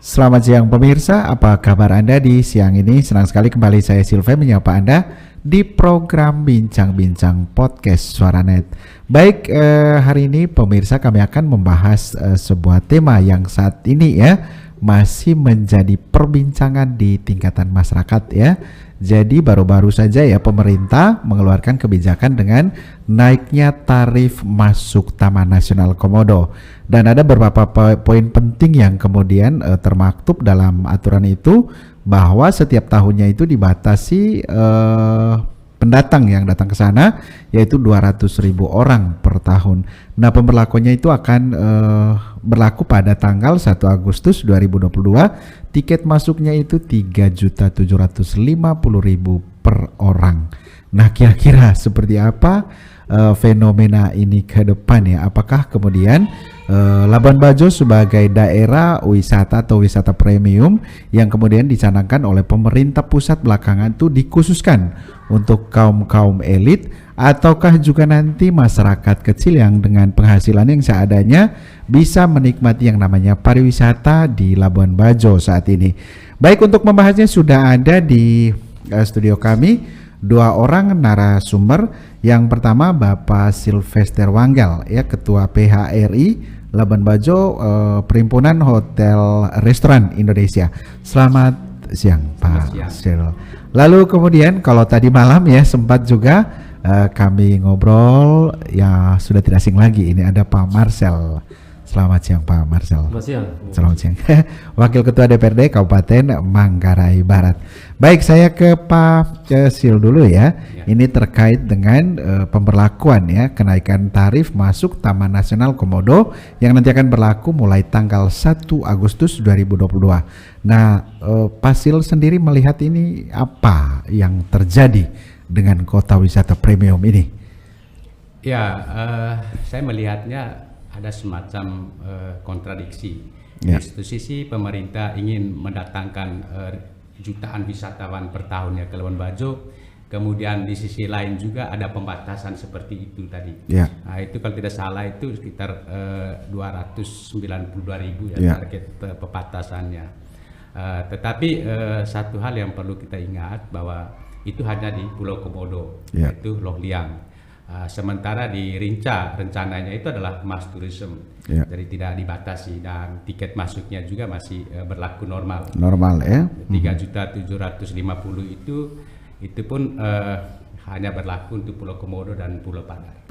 Selamat siang pemirsa, apa kabar Anda di siang ini? Senang sekali kembali saya Silve menyapa Anda di program Bincang-Bincang Podcast Suaranet. Baik, hari ini pemirsa kami akan membahas sebuah tema yang saat ini masih menjadi perbincangan di tingkatan masyarakat ya. Jadi baru-baru saja pemerintah mengeluarkan kebijakan dengan naiknya tarif masuk Taman Nasional Komodo. Dan ada beberapa poin penting yang kemudian termaktub dalam aturan itu, bahwa setiap tahunnya itu dibatasi pendatang yang datang ke sana, yaitu 200.000 orang per tahun. Nah, pemberlakuannya itu akan berlaku pada tanggal 1 Agustus 2022. Tiket masuknya itu 3.750.000 per orang. Nah, kira-kira seperti apa fenomena ini ke depan ya? Apakah kemudian Labuan Bajo sebagai daerah wisata atau wisata premium yang kemudian dicanangkan oleh pemerintah pusat belakangan itu dikhususkan untuk kaum elit, ataukah juga nanti masyarakat kecil yang dengan penghasilan yang seadanya bisa menikmati yang namanya pariwisata di Labuan Bajo saat ini? Baik, untuk membahasnya sudah ada di studio kami dua orang narasumber. Yang pertama Bapak Sylvester Wanggal Ketua PHRI Labuan Bajo, Perhimpunan Hotel Restoran Indonesia. Selamat siang Pak Sil. Lalu kemudian kalau tadi malam sempat juga kami ngobrol sudah tidak asing lagi, ini ada Pak Marcel. Selamat siang Pak Marcel. Selamat siang. Selamat siang. Wakil Ketua DPRD Kabupaten Manggarai Barat. Baik, saya ke Pak Sil dulu ya. Ini terkait dengan pemberlakuan kenaikan tarif masuk Taman Nasional Komodo yang nanti akan berlaku mulai tanggal 1 Agustus 2022. Nah, Pak Sil sendiri melihat ini apa yang terjadi dengan kota wisata premium ini? Ya, saya melihatnya ada semacam kontradiksi. Di satu sisi pemerintah ingin mendatangkan jutaan wisatawan per tahun ke Labuan Bajo, kemudian di sisi lain juga ada pembatasan seperti itu tadi. Nah, itu kalau tidak salah itu sekitar 292.000 target pembatasannya. Tetapi satu hal yang perlu kita ingat bahwa itu hanya di Pulau Komodo, yaitu Loh Liang. Sementara di Rinca rencananya itu adalah mass tourism, jadi tidak dibatasi dan tiket masuknya juga masih berlaku normal. 3.750.000 itu pun hanya berlaku untuk Pulau Komodo dan Pulau Padar.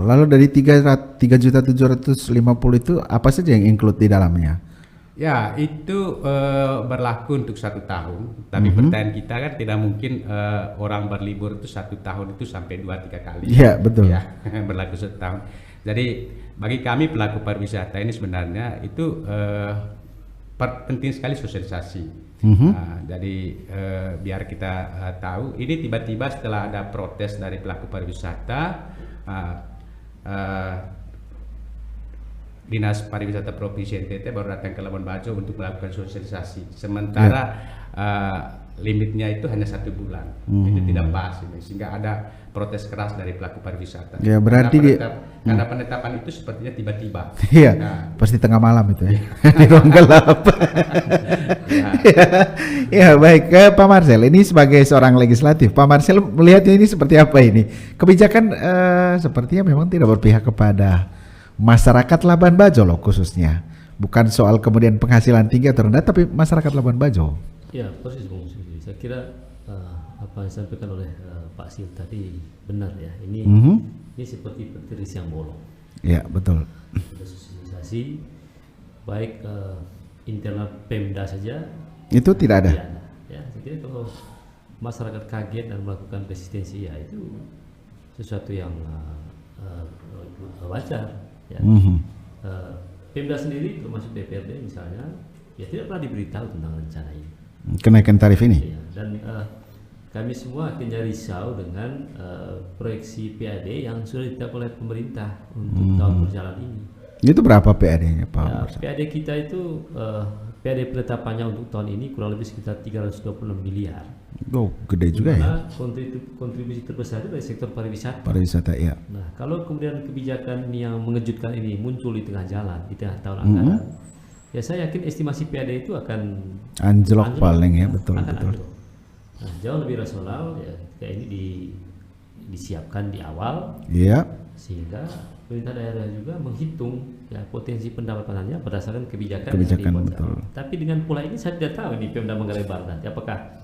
Lalu dari 3.750.000 itu apa saja yang include di dalamnya? Ya, itu berlaku untuk 1 tahun. Tapi pertanyaan kita kan tidak mungkin orang berlibur itu 1 tahun itu sampai 2-3 kali. Iya, betul. Ya, berlaku 1 tahun. Jadi bagi kami pelaku pariwisata ini sebenarnya itu penting sekali sosialisasi. Jadi biar kita tahu, ini tiba-tiba setelah ada protes dari pelaku pariwisata, Dinas Pariwisata Provinsi NTT baru datang ke Labuan Bajo untuk melakukan sosialisasi. Sementara limitnya itu hanya 1 bulan. Itu tidak pas ini, sehingga ada protes keras dari pelaku pariwisata. Ya, berarti karena penetapan itu sepertinya tiba-tiba. Iya, pasti tengah malam itu di ruang gelap. Ya, baik, Pak Marcel, ini sebagai seorang legislatif, Pak Marcel melihatnya ini seperti apa ini? Kebijakan sepertinya memang tidak berpihak kepada masyarakat Labuan Bajo loh khususnya, bukan soal kemudian penghasilan tinggi atau rendah, tapi masyarakat Labuan Bajo. Ya, persis Bung Susi. Saya kira apa yang disampaikan oleh Pak Sil tadi benar ya. Ini seperti petir yang bolong. Ya, betul. Ada sosialisasi baik internal Pemda saja. Itu tidak ada. Ya, saya kira kalau masyarakat kaget dan melakukan resistensi ya itu sesuatu yang wajar. Ya. Pemda sendiri termasuk DPRD misalnya ya tidak pernah diberitahu tentang rencana ini, kenaikan tarif ini dan kami semua akhirnya risau dengan proyeksi PAD yang sudah ditetapkan oleh pemerintah untuk tahun berjalan ini. Itu berapa PAD-nya Pak? Ya, PAD kita itu PAD penetapannya untuk tahun ini kurang lebih sekitar 326 miliar. Oh, gede juga ya. Kontribusi terbesar itu dari sektor pariwisata. Pariwisata, ya. Nah, kalau kemudian kebijakan yang mengejutkan ini muncul di tengah jalan, di tengah tahun anggaran, ya saya yakin estimasi PAD itu akan anjlok paling ya, betul. Anjlok. Nah, jauh lebih rasional ya kayak ini disiapkan di awal, sehingga pemerintah daerah juga menghitung ya potensi pendapatannya berdasarkan kebijakan betul. Tapi dengan pola ini saya tidak tahu nih Pemda Manggarai Barat nanti apakah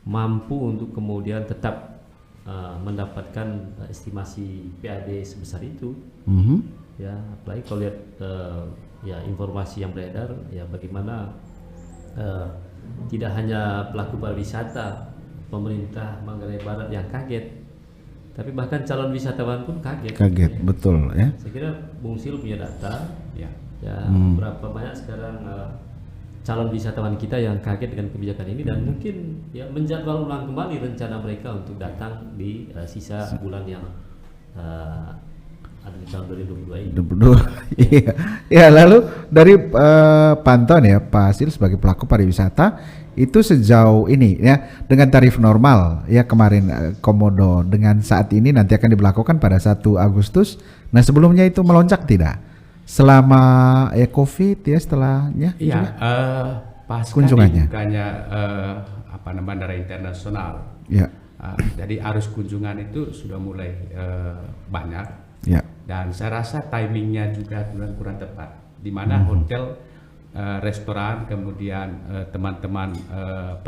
mampu untuk kemudian tetap mendapatkan estimasi PAD sebesar itu. Ya, apalagi kalau lihat ya informasi yang beredar ya bagaimana tidak hanya pelaku pariwisata pemerintah Manggarai Barat yang kaget, tapi bahkan calon wisatawan pun kaget. Betul ya. Saya kira Bung Sil punya data ya berapa banyak sekarang calon wisatawan kita yang kaget dengan kebijakan ini dan mungkin ya menjadwal ulang kembali rencana mereka untuk datang di sisa bulan yang ada di tahun 2022 ini. Iya. Ya, lalu dari pantauan ya Pak Sil sebagai pelaku pariwisata itu sejauh ini ya dengan tarif normal ya kemarin Komodo dengan saat ini nanti akan diberlakukan pada 1 Agustus. Nah, sebelumnya itu melonjak tidak? Selama COVID ya setelahnya? Iya, pasca kunjungannya dibukanya bandara internasional. Ya. Jadi arus kunjungan itu sudah mulai banyak. Ya. Dan saya rasa timingnya juga kurang tepat. Di mana hotel, restoran, kemudian teman-teman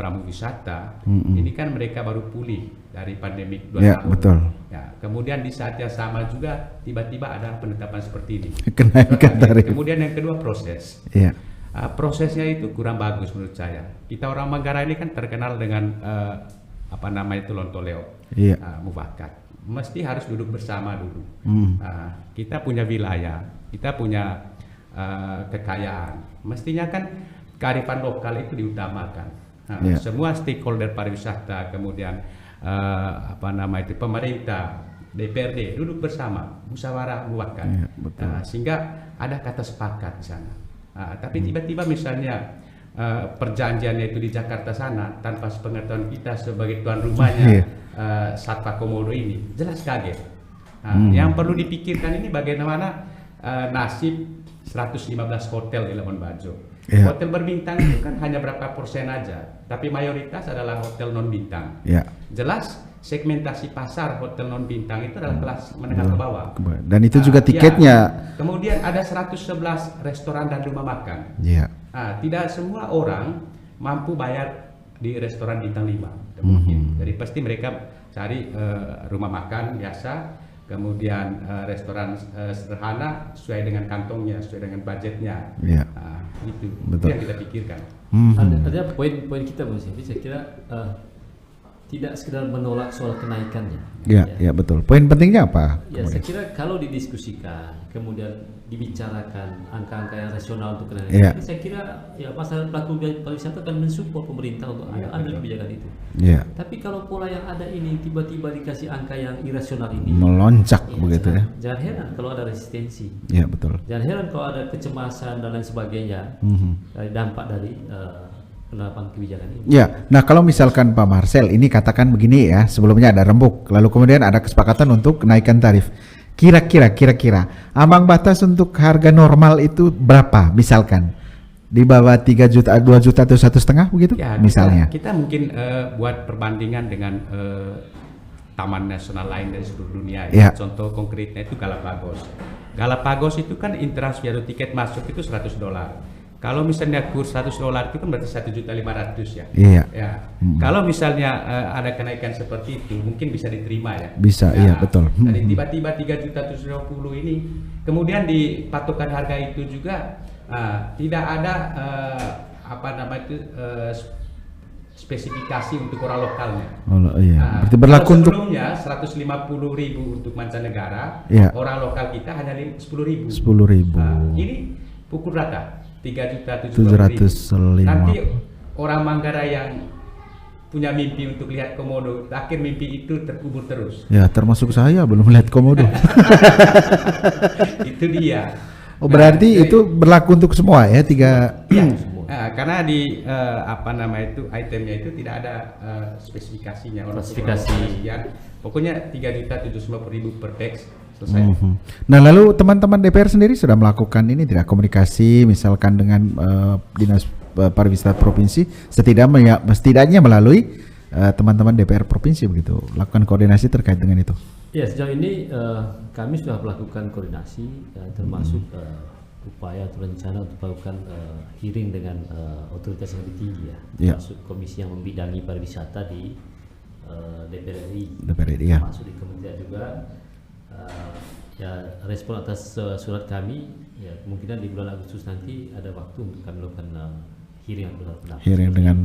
pramu wisata, ini kan mereka baru pulih dari pandemi 2 tahun. Betul. Ya, kemudian di saat yang sama juga tiba-tiba ada penetapan seperti ini. Kenaikan tarif. Kemudian yang kedua proses. Iya. Prosesnya itu kurang bagus menurut saya. Kita orang Manggarai ini kan terkenal dengan lontoleo, mufakat. Mesti harus duduk bersama dulu. Kita punya wilayah, kita punya kekayaan. Mestinya kan kearifan lokal itu diutamakan. Semua stakeholder pariwisata, kemudian pemerintah, DPRD duduk bersama, musyawarah mufakat, sehingga ada kata sepakat di sana. Tapi tiba-tiba misalnya perjanjiannya itu di Jakarta sana tanpa sepengetahuan kita sebagai tuan rumahnya Satwa Komodo ini, jelas kaget. Yang perlu dipikirkan ini bagaimana nasib 115 hotel di Labuan Bajo. Hotel berbintang itu kan hanya berapa persen aja, tapi mayoritas adalah hotel non bintang. Jelas segmentasi pasar hotel non bintang itu adalah kelas menengah ke bawah. Dan itu juga tiketnya. Kemudian ada 111 restoran dan rumah makan. Tidak semua orang mampu bayar di restoran bintang 5. Mungkin. Jadi pasti mereka cari rumah makan biasa, kemudian restoran sederhana sesuai dengan kantongnya, sesuai dengan budgetnya. Itu yang kita pikirkan. Ada poin kita Bung Silvi, saya kira tidak sekedar menolak soal kenaikannya. Ya betul. Poin pentingnya apa? Ya, saya kira kalau didiskusikan, kemudian dibicarakan angka-angka yang rasional untuk kenaikan, saya kira ya masyarakat pelaku pariwisata akan mensupport pemerintah untuk ambil kebijakan itu. Tapi kalau pola yang ada ini tiba-tiba dikasih angka yang irasional ini, melonjak begitu ya. Jangan heran kalau ada resistensi. Betul. Jangan heran kalau ada kecemasan dan lain sebagainya dari dampak dari penerapan kebijakan ini. Nah kalau misalkan Pak Marcel ini katakan begini ya, sebelumnya ada rembuk, lalu kemudian ada kesepakatan untuk kenaikan tarif. Kira-kira ambang batas untuk harga normal itu berapa? Misalkan di bawah 3 juta, 2 juta atau 1,5 begitu? Misalnya. Kita mungkin buat perbandingan dengan taman nasional lain dari seluruh dunia. Contoh konkretnya itu Galapagos. Galapagos itu kan Transviado tiket masuk itu $100. Kalau misalnya kurs $100 itu kan berarti 1.500.000 ya. Kalau misalnya ada kenaikan seperti itu mungkin bisa diterima ya. Bisa, betul. Jadi tiba-tiba 3.750 ini, kemudian di patokan harga itu juga tidak ada spesifikasi untuk orang lokalnya. Berarti berlaku untuk sebelumnya 150.000 untuk mancanegara, orang lokal kita hanya 10.000. Ini pukul rata. 3.750.000. Nanti orang Manggarai yang punya mimpi untuk lihat komodo, akhir mimpi itu terkubur terus. Termasuk saya belum melihat komodo. Itu dia. Berarti itu berlaku untuk semua ya, semua. Karena di itemnya itu tidak ada spesifikasinya. Pokoknya 3.750.000 per pax, selesai. Nah, lalu teman-teman DPR sendiri sudah melakukan ini tidak komunikasi misalkan dengan Dinas Pariwisata Provinsi setidaknya melalui teman-teman DPR Provinsi begitu, lakukan koordinasi terkait dengan itu? Ya, sejauh ini kami sudah melakukan koordinasi termasuk upaya atau rencana untuk melakukan hearing dengan otoritas yang lebih tinggi ya, termasuk komisi yang membidangi pariwisata di DPR RI, termasuk di kementerian juga. Ya, respon atas surat kami, ya kemungkinan di bulan Agustus nanti ada waktu untuk kami lakukan hearing yang benar-benar. Hearing dengan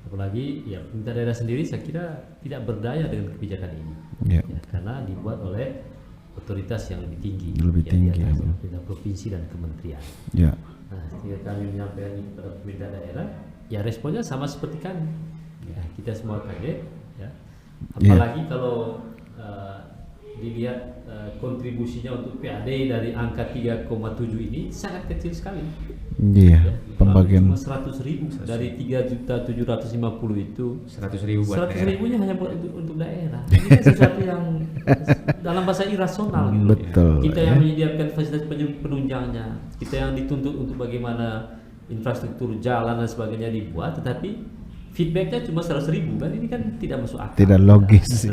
apalagi ya pemerintah daerah sendiri saya kira tidak berdaya dengan kebijakan ini, ya, karena dibuat oleh otoritas yang lebih tinggi, pemerintah provinsi dan kementerian. Ya. Nah, ketika kami menyampaikan ini kepada pemerintah daerah, ya responnya sama seperti kami. Ya, kita semua kaget, ya. Apalagi kalau dilihat kontribusinya untuk PAD dari angka 3,7 ini sangat kecil sekali. Iya, ya, pembagian 100.000 dari 3.750.000 itu 100.000 buat 100.000-nya hanya buat untuk daerah. Ini kan sesuatu yang dalam bahasa irasional gitu. Betul. Kita yang menyediakan fasilitas penunjangnya, kita yang dituntut untuk bagaimana infrastruktur jalan dan sebagainya dibuat, tetapi feedbacknya cuma 100.000 kan, ini kan tidak masuk akal. Tidak logis.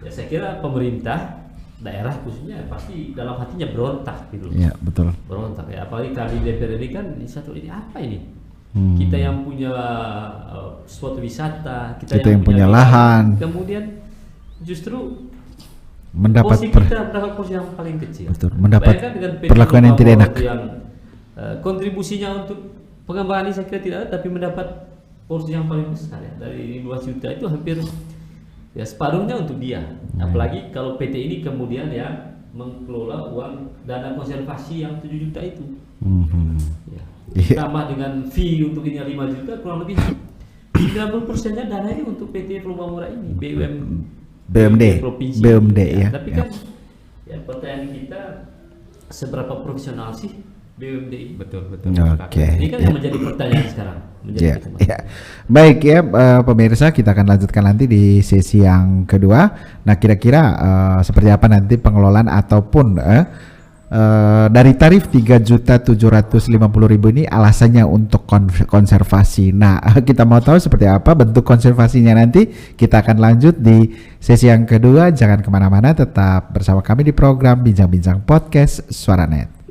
Ya saya kira pemerintah daerah khususnya pasti dalam hatinya berontak gitu. Iya, betul. Berontak ya, apalagi kami DPR ini kan ini apa ini? Kita yang punya suatu wisata, kita yang punya lahan, kemudian justru mendapat porsi yang paling kecil. Betul, mendapat perlakuan yang tidak enak. Yang kontribusinya untuk pengembangan ini saya kira tidak ada, tapi mendapat porsi yang paling besar ya, dari 2 juta itu hampir ya separuhnya untuk dia. Apalagi kalau PT ini kemudian ya mengelola uang dana konservasi yang 7 juta itu. Ya. Ditambah dengan fee untuk ini 5 juta, kurang lebih 90%-nya dana ini untuk PT Perumahan Murah ini, BUMD Provinsi. BUMD ya. Tapi kan ya pertanyaan kita, seberapa profesional sih BUMD ini? Betul. Oke. Ini kan yang menjadi pertanyaan sekarang. Baik ya pemirsa, kita akan lanjutkan nanti di sesi yang kedua. Nah, kira-kira seperti apa nanti pengelolaan ataupun dari tarif 3.750.000 ini alasannya untuk konservasi. Nah, kita mau tahu seperti apa bentuk konservasinya nanti. Kita akan lanjut di sesi yang kedua. Jangan kemana-mana, tetap bersama kami di program Bincang-Bincang Podcast Suara Net.